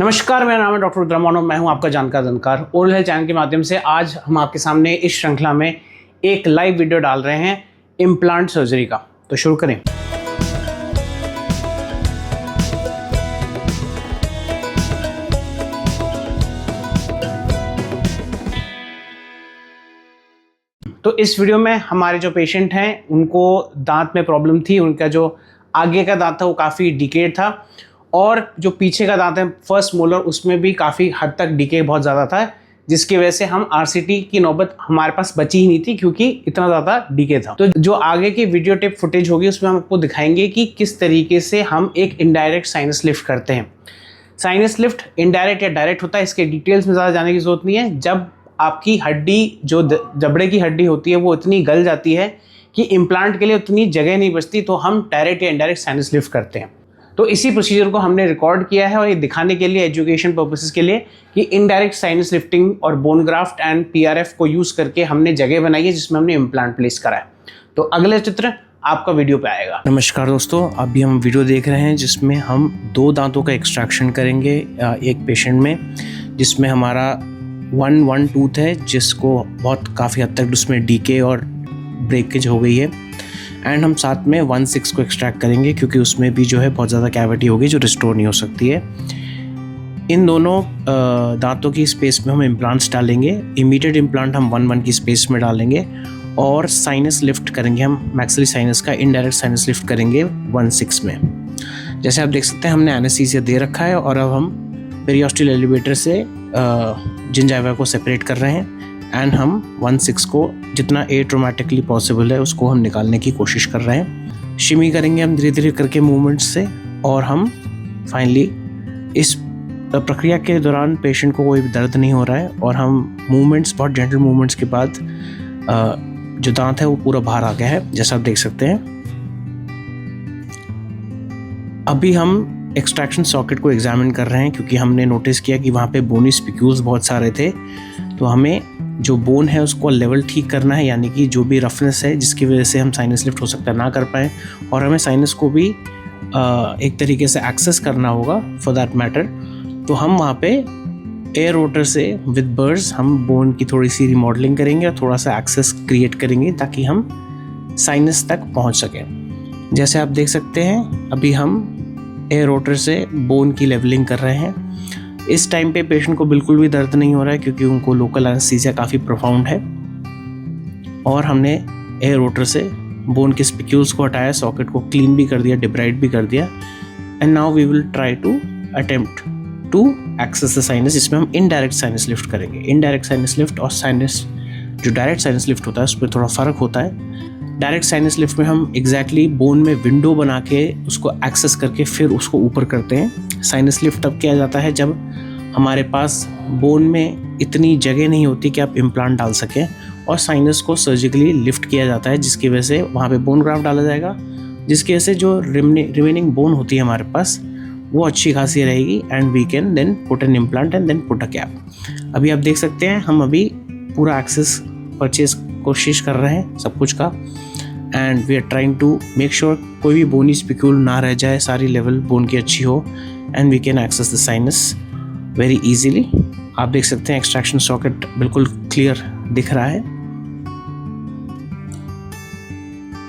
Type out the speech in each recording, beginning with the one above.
नमस्कार, मेरा नाम है डॉक्टर रुद्रम और मैं हूं आपका जानकार ओरल हेल्थ चैनल के माध्यम से आज हम आपके सामने इस श्रृंखला में एक लाइव वीडियो डाल रहे हैं इम्प्लांट सर्जरी का। तो शुरू करें। तो इस वीडियो में हमारे जो पेशेंट हैं उनको दांत में प्रॉब्लम थी। उनका जो आगे का दांत था वो काफ़ी डिकेड था और जो पीछे का दांत है फर्स्ट मोलर उसमें भी काफ़ी हद तक डिके बहुत ज़्यादा था, जिसकी वजह से हम आरसीटी की नौबत हमारे पास बची ही नहीं थी क्योंकि इतना ज़्यादा डिके था। तो जो आगे की वीडियो टेप फुटेज होगी उसमें हम आपको दिखाएंगे कि किस तरीके से हम एक इनडायरेक्ट साइनस लिफ्ट करते हैं। साइनस लिफ्ट इनडायरेक्ट या डायरेक्ट होता है, इसके डिटेल्स में ज़्यादा जाने की जरूरत नहीं है। जब आपकी हड्डी जो जबड़े की हड्डी होती है वो इतनी गल जाती है कि इम्प्लांट के लिए उतनी जगह नहीं बचती, तो हम डायरेक्ट या इनडायरेक्ट साइनस लिफ्ट करते हैं। तो इसी प्रोसीजर को हमने रिकॉर्ड किया है और ये दिखाने के लिए, एजुकेशन पर्पसेस के लिए, कि इनडायरेक्ट साइनस लिफ्टिंग और बोन ग्राफ्ट एंड पीआरएफ को यूज़ करके हमने जगह बनाई है जिसमें हमने इम्प्लांट प्लेस करा है। तो अगले चित्र आपका वीडियो पे आएगा। नमस्कार दोस्तों, अभी हम वीडियो देख रहे हैं जिसमें हम 2 दांतों का एक्सट्रैक्शन करेंगे एक पेशेंट में, जिसमें हमारा 1 टूथ है जिसको बहुत काफ़ी हद तक उसमें डीके और ब्रेकेज हो गई है, एंड हम साथ में 1/6 को एक्सट्रैक्ट करेंगे क्योंकि उसमें भी जो है बहुत ज़्यादा कैविटी होगी जो रिस्टोर नहीं हो सकती है। इन दोनों दांतों की स्पेस में हम इम्प्लांट्स डालेंगे। इमीडिएट इम्प्लांट हम 1/1 की स्पेस में डालेंगे और साइनस लिफ्ट करेंगे। हम मैक्सिलरी साइनस का इनडायरेक्ट साइनस लिफ्ट करेंगे 1/6 में। जैसे आप देख सकते हैं हमने एनेस्थीसिया दे रखा है और अब हम पेरियोस्टल एलिवेटर से जिंजाइवा को सेपरेट कर रहे हैं एंड हम 1/6 को जितना एट्रोमेटिकली पॉसिबल है उसको हम निकालने की कोशिश कर रहे हैं। शिमी करेंगे हम धीरे धीरे करके मूवमेंट्स से, और हम फाइनली इस प्रक्रिया के दौरान पेशेंट को कोई भी दर्द नहीं हो रहा है और हम मूवमेंट्स, बहुत जेंटल मूवमेंट्स के बाद जो दांत है वो पूरा बाहर आ गया है, जैसा आप देख सकते हैं। अभी हम एक्सट्रैक्शन सॉकेट को एग्जामिन कर रहे हैं क्योंकि हमने नोटिस किया कि वहाँ पे बोनी स्पिक्यूल्स बहुत सारे थे, तो हमें जो बोन है उसको लेवल ठीक करना है, यानी कि जो भी रफनेस है जिसकी वजह से हम साइनस लिफ्ट हो सकता है ना कर पाए, और हमें साइनस को भी एक तरीके से एक्सेस करना होगा फॉर दैट मैटर। तो हम वहाँ पे एयर रोटर से विद बर्ड्स हम बोन की थोड़ी सी रिमॉडलिंग करेंगे और थोड़ा सा एक्सेस क्रिएट करेंगे ताकि हम साइनस तक पहुँच सकें। जैसे आप देख सकते हैं अभी हम एयर रोटर से बोन की लेवलिंग कर रहे हैं। इस टाइम पे पेशेंट को बिल्कुल भी दर्द नहीं हो रहा है क्योंकि उनको लोकल एनेस्थीसिया काफ़ी प्रोफाउंड है, और हमने एयर रोटर से बोन के स्पिक्यूल्स को हटाया, सॉकेट को क्लीन भी कर दिया, डिब्राइड भी कर दिया, and now we will try to attempt to access the sinus, जिसमें हम इनडायरेक्ट साइनस लिफ्ट करेंगे। इनडायरेक्ट साइनस लिफ्ट और साइनस जो डायरेक्ट साइनस लिफ्ट होता है उसमें थोड़ा फ़र्क होता है। डायरेक्ट साइनस लिफ्ट में हम एग्जैक्टली बोन में विंडो बना के उसको एक्सेस करके फिर उसको ऊपर करते हैं। साइनस लिफ्ट तब किया जाता है जब हमारे पास बोन में इतनी जगह नहीं होती कि आप इम्प्लांट डाल सकें, और साइनस को सर्जिकली लिफ्ट किया जाता है, जिसकी वजह से वहाँ पे बोन ग्राफ्ट डाला जाएगा, जिसकी वजह से जो रिमेनिंग बोन होती है हमारे पास वो अच्छी खासी रहेगी, and we can then put an implant and then put a cap. अभी आप देख सकते हैं हम अभी पूरा एक्सेस परचेज कोशिश कर रहे हैं सब कुछ का, and we are trying to make sure कोई भी बोनी स्पिक्यूल ना रह जाए, सारी लेवल बोन की अच्छी हो, and we can access the sinus very easily. आप देख सकते हैं एक्सट्रैक्शन सॉकेट बिल्कुल क्लियर दिख रहा है,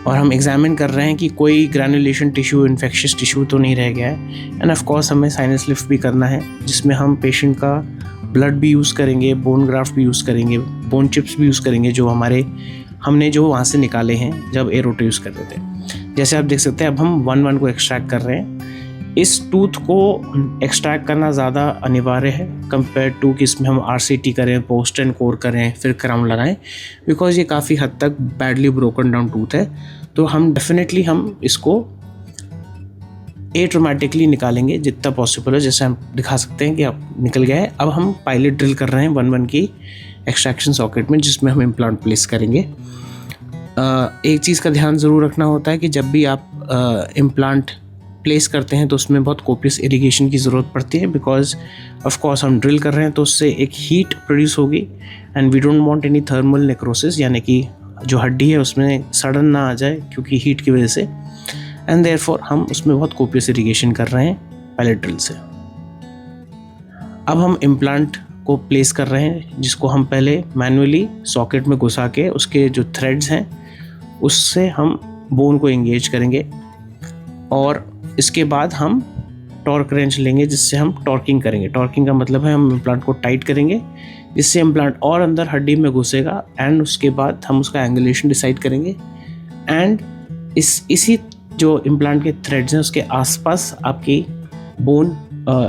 और हम एग्जामिन कर रहे हैं कि कोई ग्रैनुलेशन टिश्यू, इन्फेक्शियस टिश्यू तो नहीं रह गया है। एंड ऑफ कोर्स हमें साइनस लिफ्ट भी करना है जिसमें हम पेशेंट का ब्लड भी यूज़ करेंगे, बोन ग्राफ्ट भी यूज़ करेंगे, बोन चिप्स भी यूज़ करेंगे जो हमने जो वहाँ से निकाले हैं जब एयर रोटर यूज़ कर रहे थे। जैसे आप देख सकते हैं अब हम 1/1 को एक्सट्रैक्ट कर रहे हैं। इस टूथ को एक्सट्रैक्ट करना ज़्यादा अनिवार्य है कंपेयर टू कि इसमें हम आरसीटी करें, पोस्ट एंड कोर करें, फिर क्राउन लगाएं, बिकॉज ये काफ़ी हद तक बैडली ब्रोकन डाउन टूथ है। तो हम डेफिनेटली हम इसको एट्रोमेटिकली निकालेंगे जितना पॉसिबल है। जैसे हम दिखा सकते हैं कि अब निकल गया है। अब हम पायलट ड्रिल कर रहे हैं 1/1 की एक्सट्रैक्शन सॉकेट में, जिसमें हम इम्प्लांट प्लेस करेंगे। एक चीज़ का ध्यान ज़रूर रखना होता है कि जब भी आप इम्प्लांट प्लेस करते हैं तो उसमें बहुत कोपियस इरिगेशन की ज़रूरत पड़ती है, बिकॉज ऑफ कोर्स हम ड्रिल कर रहे हैं तो उससे एक हीट प्रोड्यूस होगी, and we don't want any thermal necrosis, यानी कि जो हड्डी है उसमें सड़न ना आ जाए क्योंकि हीट की वजह से, एंड देयरफॉर हम उसमें बहुत कोपियस इरिगेशन कर रहे हैं पैलेट ड्रिल से। अब हम इम्प्लांट को प्लेस कर रहे हैं, जिसको हम पहले मैन्युअली सॉकेट में घुसा के उसके जो थ्रेड्स हैं उससे हम बोन को एंगेज करेंगे, और इसके बाद हम टॉर्क रेंच लेंगे जिससे हम टॉर्किंग करेंगे। टॉर्किंग का मतलब है हम इम्प्लांट को टाइट करेंगे जिससे इम्प्लांट और अंदर हड्डी में घुसेगा, एंड उसके बाद हम उसका एंगुलेशन डिसाइड करेंगे, एंड इसी जो इम्प्लांट के थ्रेड्स हैं उसके आसपास आपकी बोन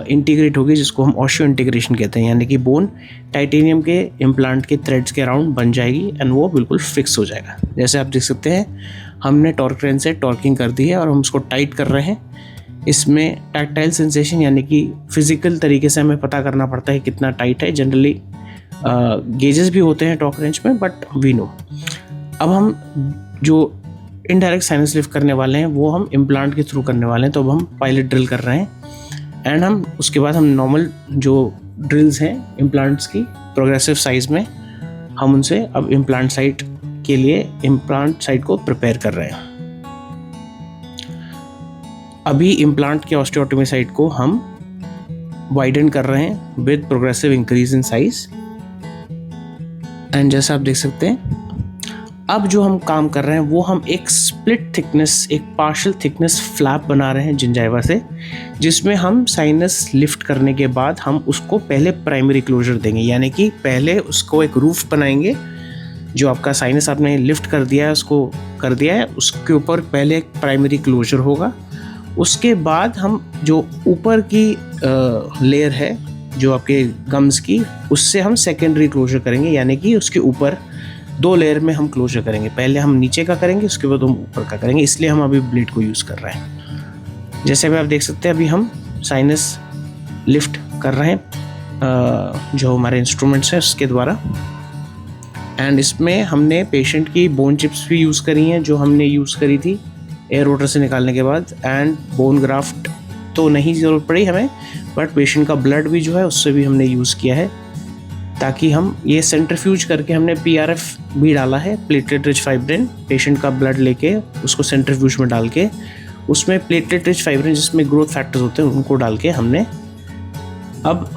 इंटीग्रेट होगी, जिसको हम ऑस्टियो इंटीग्रेशन कहते हैं, यानी कि बोन टाइटेनियम के इम्प्लांट के थ्रेड्स के अराउंड बन जाएगी एंड वो बिल्कुल फिक्स हो जाएगा। जैसे आप देख सकते हैं हमने टॉर्क रेंच से टॉर्किंग कर दी है और हम उसको टाइट कर रहे हैं। इसमें टैक्टाइल सेंसेशन यानी कि फिजिकल तरीके से हमें पता करना पड़ता है कितना टाइट है। जनरली गेजेस भी होते हैं टॉर्क रेंच में, बट वी नो। अब हम जो इनडायरेक्ट साइनस लिफ्ट करने वाले हैं वो हम इम्प्लांट के थ्रू करने वाले हैं, तो अब हम पायलट ड्रिल कर रहे हैं, एंड हम उसके बाद हम नॉर्मल जो ड्रिल्स हैं इम्प्लांट्स की प्रोग्रेसिव साइज में, हम उनसे अब इम्प्लांट साइट के लिए इम्प्लांट साइट को प्रिपेयर कर रहे हैं। अभी इम्प्लांट के ऑस्टियोटॉमी साइट को हम वाइडन कर रहे हैं with progressive increase in size, and जैसा आप देख सकते हैं अब जो हम काम कर रहे हैं वो हम एक स्प्लिट थिकनेस, एक पार्शियल थिकनेस फ्लैप बना रहे हैं जिंजाइवा से, जिसमें हम साइनस लिफ्ट करने के बाद हम उसको पहले प्राइमरी क्लोजर देंगे, यानी कि पहले उसको एक रूफ बनाएंगे। जो आपका साइनस आपने लिफ्ट कर दिया है, उसको कर दिया है, उसके ऊपर पहले एक प्राइमरी क्लोजर होगा। उसके बाद हम जो ऊपर की लेयर है जो आपके गम्स की, उससे हम सेकेंडरी क्लोजर करेंगे, यानी कि उसके ऊपर 2 लेयर में हम क्लोजर करेंगे। पहले हम नीचे का करेंगे, उसके बाद हम ऊपर का करेंगे, इसलिए हम अभी ब्लेड को यूज़ कर रहे हैं। जैसे अभी आप देख सकते हैं अभी हम साइनस लिफ्ट कर रहे हैं जो हमारे इंस्ट्रूमेंट्स हैं उसके द्वारा, एंड इसमें हमने पेशेंट की बोन चिप्स भी यूज़ करी हैं जो हमने यूज़ करी थी एयर रोटर से निकालने के बाद, एंड बोन ग्राफ्ट तो नहीं ज़रूरत पड़ी हमें, बट पेशेंट का ब्लड भी जो है उससे भी हमने यूज़ किया है, ताकि हम ये सेंट्रीफ्यूज करके हमने PRF भी डाला है, प्लेटलेट रिच फाइब्रिन। पेशेंट का ब्लड लेके उसको सेंट्रीफ्यूज में डाल के उसमें प्लेटलेट रिच फाइब्रिन जिसमें ग्रोथ फैक्टर्स होते हैं उनको डाल के हमने अब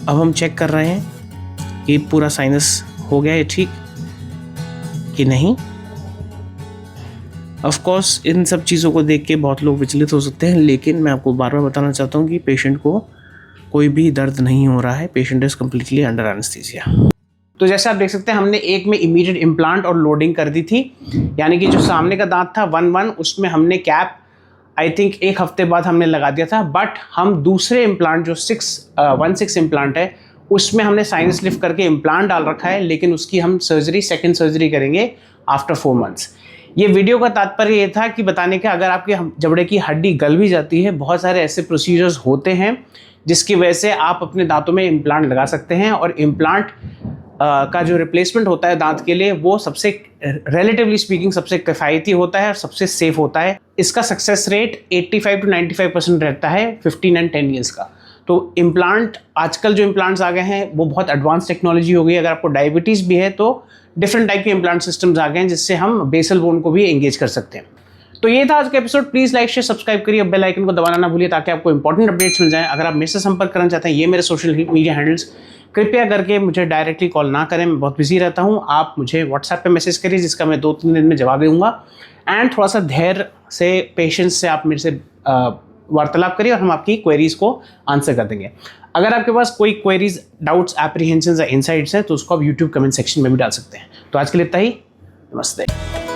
हम चेक कर रहे हैं कि पूरा साइनस हो गया है ठीक कि नहीं। ऑफ कोर्स इन सब चीज़ों को देख के बहुत लोग विचलित हो सकते हैं, लेकिन मैं आपको बार बार बताना चाहता हूँ कि पेशेंट को कोई भी दर्द नहीं हो रहा है, patient is completely under anaesthesia. तो जैसे आप देख सकते हैं हमने एक में इमीडिएट इम्प्लांट और लोडिंग कर दी थी, यानी कि जो सामने का दांत था 1-1 उसमें हमने कैप आई थिंक 1 हफ्ते बाद हमने लगा दिया था, बट हम दूसरे इम्प्लांट जो 1/6 इम्प्लांट है उसमें हमने साइनस लिफ्ट करके इम्प्लांट डाल रखा है, लेकिन उसकी हम सेकेंड सर्जरी करेंगे आफ्टर 4 मंथ्स। ये वीडियो का तात्पर्य ये था कि बताने का अगर आपके जबड़े की हड्डी गल भी जाती है, बहुत सारे ऐसे प्रोसीजर्स होते हैं जिसकी वजह से आप अपने दांतों में इम्प्लांट लगा सकते हैं, और इम्प्लांट का जो रिप्लेसमेंट होता है दांत के लिए वो सबसे रिलेटिवली स्पीकिंग सबसे किफ़ायती होता है और सबसे सेफ होता है। इसका सक्सेस रेट 85 to 95% रहता है 15 and 10 ईयर्स का। तो इम्प्लांट आजकल जो इम्प्लांट्स आ गए हैं वो बहुत एडवांस टेक्नोलॉजी हो गई है। अगर आपको डायबिटीज़ भी है तो डिफरेंट टाइप के इम्प्लांट सिस्टम्स आ गए हैं जिससे हम बेसल बोन को भी एंगेज कर सकते हैं। तो ये था आज का episode. Please like share subscribe करिए, बेल आइकन को दबाना ना भूलिए ताकि आपको इंपॉर्टेंट अपडेट्स मिल जाएं। अगर आप मेरे से संपर्क करना चाहते हैं, ये मेरे सोशल मीडिया हैंडल्स, कृपया करके मुझे डायरेक्टली कॉल ना करें, मैं बहुत बिजी रहता हूँ। आप मुझे व्हाट्सएप पे मैसेज करिए जिसका मैं 2-3 दिन में जवाब दूंगा, एंड थोड़ा सा धैर्य से पेशेंस से आप मेरे से वार्तालाप करिए और हम आपकी क्वेरीज को आंसर कर देंगे। अगर आपके पास कोई क्वेरीज, डाउट्स, एप्रीहेंशंस या इनसाइट्स हैं तो उसको आप यूट्यूब कमेंट सेक्शन में भी डाल सकते हैं। तो आज के लिए इतना ही, नमस्ते।